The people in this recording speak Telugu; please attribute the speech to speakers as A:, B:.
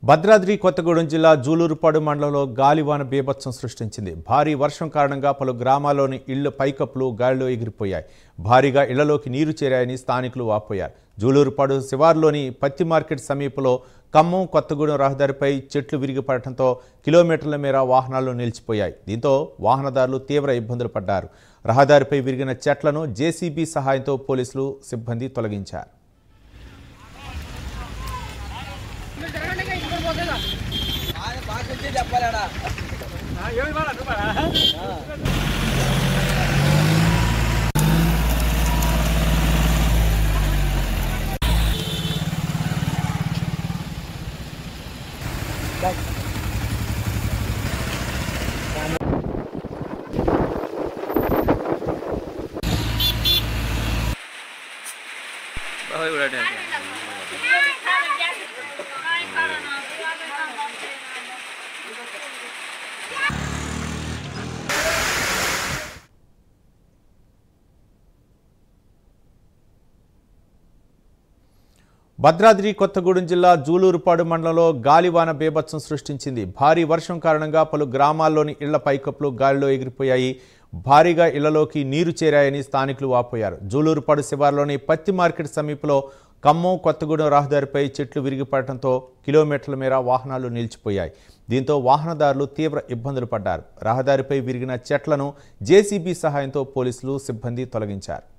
A: భద్రాద్రి కొత్తగూడెం జిల్లా జూలూరుపాడు మండలంలో గాలివాన బీభత్సం సృష్టించింది. భారీ వర్షం కారణంగా పలు గ్రామాల్లోని ఇళ్ల పైకప్పులు గాలిలో ఎగిరిపోయాయి. భారీగా ఇళ్లలోకి నీరు చేరాయని స్థానికులు వాపోయారు. జూలూరుపాడు శివార్లోని పత్తి మార్కెట్ సమీపంలో ఖమ్మం కొత్తగూడెం రహదారిపై చెట్లు విరిగిపడటంతో కిలోమీటర్ల మేర వాహనాలు నిలిచిపోయాయి. దీంతో వాహనదారులు తీవ్ర ఇబ్బందులు పడ్డారు. రహదారిపై విరిగిన చెట్లను జేసీబీ సహాయంతో పోలీసులు సిబ్బంది తొలగించారు. భద్రాద్రి కొత్తగూడెం జిల్లా జూలూరుపాడు మండలంలో గాలివాన బీభత్సం సృష్టించింది. భారీ వర్షం కారణంగా పలు గ్రామాల్లోని ఇళ్ల పైకప్పులు గాలిలో ఎగిరిపోయాయి. భారీగా ఇళ్లలోకి నీరు చేరాయని స్థానికులు వాపోయారు. జూలూరుపాడు శివార్లోని పత్తి మార్కెట్ సమీపంలో ఖమ్మం కొత్తగూడెం రహదారిపై చెట్లు విరిగిపడటంతో కిలోమీటర్ల మేర వాహనాలు నిలిచిపోయాయి. దీంతో వాహనదారులు తీవ్ర ఇబ్బందులు పడ్డారు. రహదారిపై విరిగిన చెట్లను జేసీబీ సహాయంతో పోలీసులు సిబ్బంది తొలగించారు.